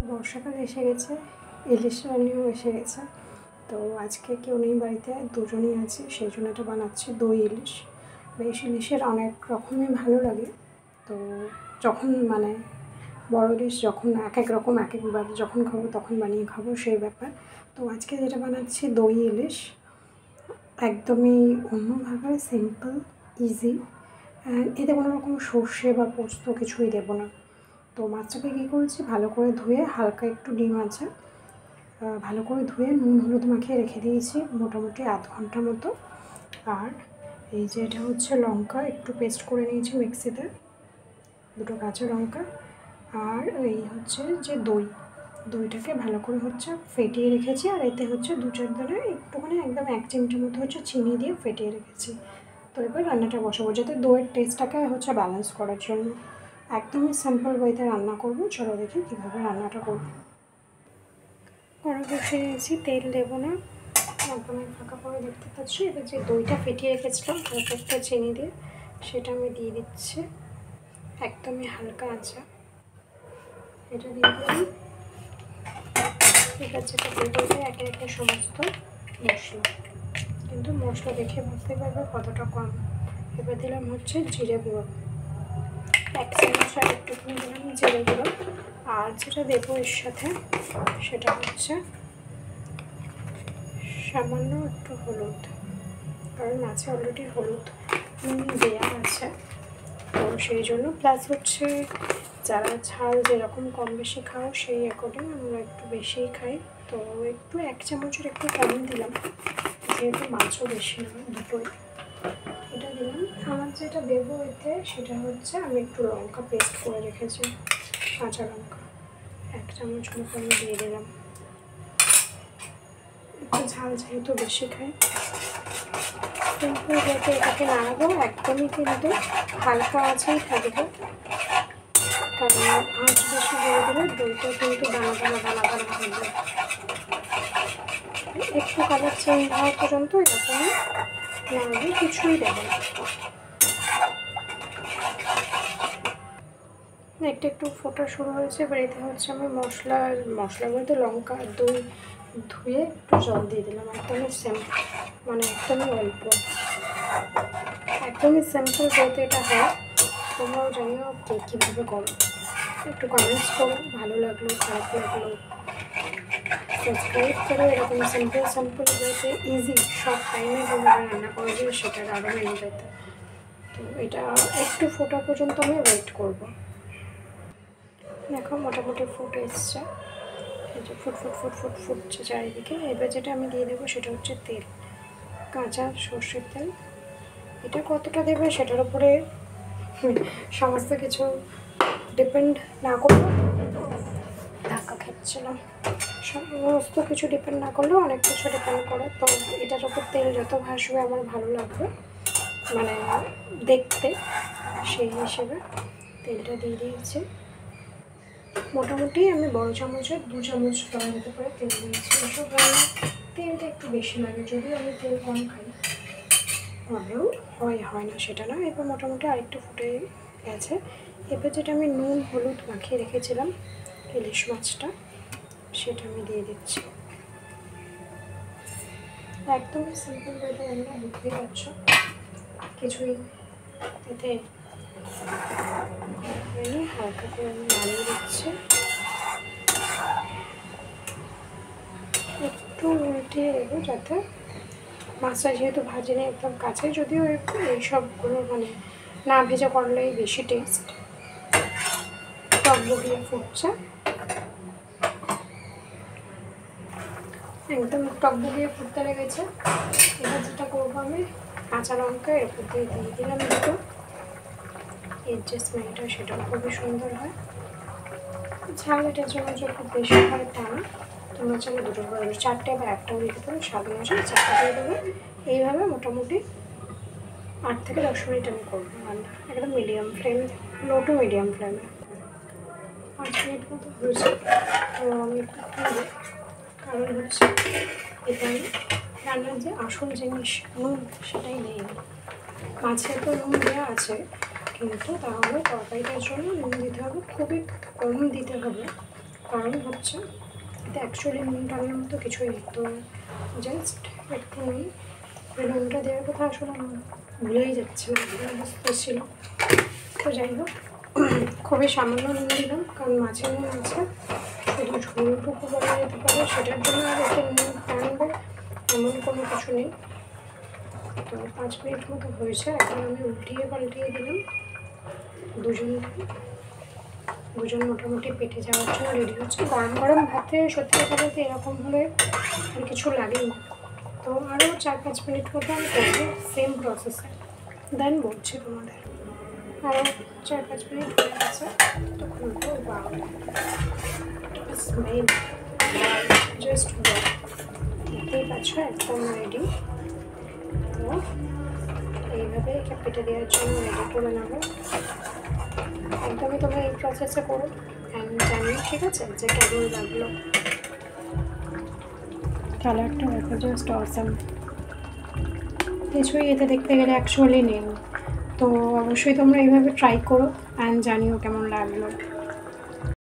বর্ষাকাল এসে গেছে, ইলিশ রানিও এসে গেছে। তো আজকে কেউ নেই বাড়িতে, দুজনেই আছি, সেই জন্য এটা বানাচ্ছি দই ইলিশ। বেশ ইলিশের অনেক রকমই ভালো লাগে। তো যখন বড় ইলিশ যখন এক এক রকম এক একবার যখন খাবো তখন বানিয়ে খাবো, সেই ব্যাপার। তো আজকে যেটা বানাচ্ছি দই ইলিশ, একদমই অন্যভাবে সিম্পল, ইজি। এতে কোনো রকম সর্ষে বা পোস্ত কিছুই দেবো না। তো মাছটাকে কী করেছি, ভালো করে ধুয়ে, হালকা একটু ডিম আছে, ভালো করে ধুয়ে নুন হলুদ মাখিয়ে রেখে দিয়েছি মোটামুটি আধ ঘন্টা মতো। আর এই যে এটা হচ্ছে লঙ্কা, একটু পেস্ট করে নিয়েছি মিক্সিতে, দুটো কাঁচা লঙ্কা। আর এই হচ্ছে যে দইটাকে ভালো করে ফেটিয়ে রেখেছি। আর এতে হচ্ছে 2-4 দানা একটুখানি একদম 1 চিমটি মতো চিনি দিয়ে ফেটিয়ে রেখেছি। তো এবার রান্নাটা বসাবো, যাতে দইয়ের টেস্টটাকে ব্যালেন্স করার জন্য। একদমই সিম্পল ওয়েতে রান্না করবো। চলো দেখি কীভাবে রান্নাটা করবো। কড়া বসিয়ে দিয়েছি, তেল দেবো না, একদমই ফাঁকা করে দেখতে পাচ্ছি। এবার যে দইটা ফেটিয়ে রেখেছিলাম একটা চিনি দিয়ে, সেটা আমি দিয়ে দিচ্ছি একদমই হালকা আঁচে। এটা দিয়ে দিলাম। এবার যেটা দেবো একে একে সমস্ত মশলা, কিন্তু মশলা দেখে বুঝতে পারবে কতটা কম। এবার দিলাম জিরে গুঁড়ো 1 চামচ, আর একটুখানি দিলাম জিরে গুঁড়ো। আর যেটা দেবো এর সাথে সেটা হচ্ছে সামান্য একটু হলুদ, কারণ মাছে অলরেডি হলুদ দেওয়া আছে, তো সেই জন্য। প্লাস যারা ঝাল যেরকম কম বেশি খাও সেই অ্যাকর্ডিং আমরা একটু বেশিই খাই, তো একটু 1 চামচের একটু কম দিলাম, যেহেতু মাছও বেশি নয়, দুটোই। এটা দিলাম। আমার যেটা দেবো এতে সেটা আমি একটু লঙ্কা পেস্ট করে রেখেছি, কাঁচা লঙ্কা 1 চামচ মতো আমি দিয়ে দিলাম। একটু ঝাল যেহেতু বেশি খাই, সিম্পল রেখে এটাকে নাড়াবো। একদমই কিন্তু হালকা আঁচেই থাকবে, কারণ আঁচ বেশি বেড়ে দিলে দইটা কিন্তু দানা হয়ে যায়। একটু কালার চেঞ্জ হওয়া পর্যন্ত এরকমই নাড়াবো, কিছুই দেবো না। একটু ফোটা শুরু হয়েছে। এবার এতে আমি মশলা বলতে লঙ্কা আর দই ধুয়ে একটু জল দিয়ে দিলাম, একদমই একদমই অল্প, একদমই সিম্পল যেহেতু এটা হয়। তোমরাও জানিও কীভাবে করো, একটু কমেন্টস করো, ভালো লাগলো খারাপ লাগলো। সাবস্ক্রাইব করো। এরকম সিম্পল যেহেতু ইজি, সব টাইমে যেভাবে রান্না করা যায় সেটার আরও এনজয়তে। তো এটা একটু ফোটা পর্যন্ত আমি ওয়েট করবো। দেখো মোটামুটি ফুট এসছে, এই যে ফুটছে চারিদিকে। এবার যেটা আমি দিয়ে দেবো সেটা তেল, কাঁচা সর্ষের তেল। এটা কতটা দেবে সেটার উপরে সমস্ত কিছু ডিপেন্ড না করলেও, ধাক্কা খাচ্ছিলাম, সমস্ত কিছু ডিপেন্ড না করলেও অনেক কিছু ডিপেন্ড করে। তো এটার উপর তেল যত ভাসবে আমার ভালো লাগবে দেখতে, সেই হিসেবে তেলটা দিয়ে দিয়েছি। মোটামুটি আমি বড় চামচের 2 চামচ দেওয়া যেতে পারে তেল দিয়েছি। এসব রান্না তেলটা একটু বেশি লাগে, যদিও আমি তেল কম খাই, হলেও হয় না সেটা না। এবার মোটামুটি আরেকটু ফুটে গেছে। এবার যেটা আমি নুন হলুদ মাখিয়ে রেখেছিলাম ইলিশ মাছটা, সেটা আমি দিয়ে দিচ্ছি। একদমই সিম্পল ওয়েতে রান্না, বুঝতেই পারছো, কিছুই এতে হালকা করে আমি নাড়িয়ে দিচ্ছি, একটু উল্টিয়ে দেবো যাতে মাছটা যেহেতু ভাজিনি একদম কাছে, যদিও এইসবগুলো না ভেজা করলেই বেশি টেস্ট। টকবগিয়ে ফুটছে, একদম টকবগিয়ে ফুটতে লেগেছে। এবার যেটা করবো, আমি কাঁচা লঙ্কা এর উপর দিয়ে দিলাম দুটো, এর যে স্মেলটা সেটাও খুবই সুন্দর হয়। ঝাল এটার জন্য খুব বেশি হয় তা না, তোমরা চাইলে দুটো করে 4টে বা একটাও দিতে পারো, স্বাদ অনুযায়ী 4টা দিয়ে দেবো। এইভাবে মোটামুটি 8 থেকে 10 মিনিট আমি করবো রান্না, একদম মিডিয়াম ফ্লেমে, লো টু মিডিয়াম ফ্লেমে। 5 মিনিট মতো হয়েছে। তো আমি একটু খুলবো, কারণ এটা রান্নার যে আসল জিনিস নুন, সেটাই নেই। মাছে তো নুন দেওয়া আছে, কিন্তু তাহলে তরকারিটার জন্য নুন দিতে হবে, খুবই কম দিতে হবে, কারণ হচ্ছে এটা অ্যাকচুয়ালি নুন টানার মতো কিছুই নেই, তো জাস্ট একটু নুন, নুনটা দেওয়ার কথা আসলে আমার ভুলেই যাচ্ছে না, বুঝতে ছিল। তো যাই হোক, খুবই সামান্য নুন দিলাম, কারণ মাছে নুন আছে, শুধু ঝোলটুকু বলা যেতে পারে, সেটার জন্য আর এতে নুন টানবে এমন কোনো কিছু নেই। তো 5 মিনিট মতো হয়েছে, এখন আমি উল্টিয়ে পাল্টিয়ে দিলাম। দুজন মোটামুটি পেটে যাওয়ার জন্য রেডি হচ্ছে। গরম গরম ভাতে সত্যি কথা বলতে এরকম হলে আর কিছু লাগেই না। তো আরও 4-5 মিনিট মতো আমি করবো সেম প্রসেসে, দেন বলছি তোমাদের। আরও 4-5 মিনিট হয়ে গেছে, তো খুলবো। স্মেল জাস্ট দেখতেই পাচ্ছ একদম রেডি। তো এইভাবে এটা পেটে দেওয়ার জন্য রেডি করে নেবো। একদমই তোমরা এই প্রসেসে করো অ্যান্ড জানি, ঠিক আছে, যে কেমন লাগলো। কালারটা দেখো, জাস্ট অসাম। কিছুই এতে দেখতে গেলে অ্যাকচুয়ালি নেই। তো অবশ্যই তোমরা এইভাবে ট্রাই করো অ্যান্ড জানিও কেমন লাগলো।